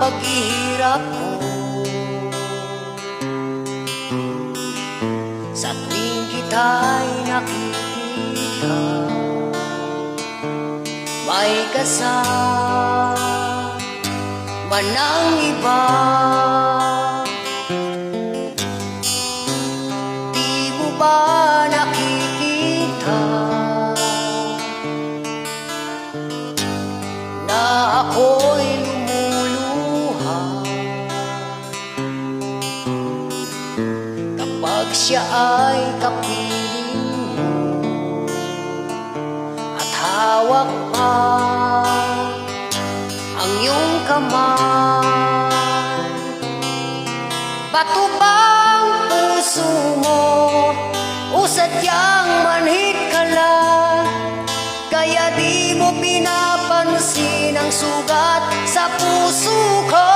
paghihirap ko. Sa tuwing kita'y nakikita, may kasama ng iba. Di mo ba nakikita na ako'y lumuluha kapag siya ay kapiling mo at hawak pa ang iyong kamay? Bato bang puso mo o sadyang manhid ka lang, kaya di mo pinapansin ang sugat sa puso ko?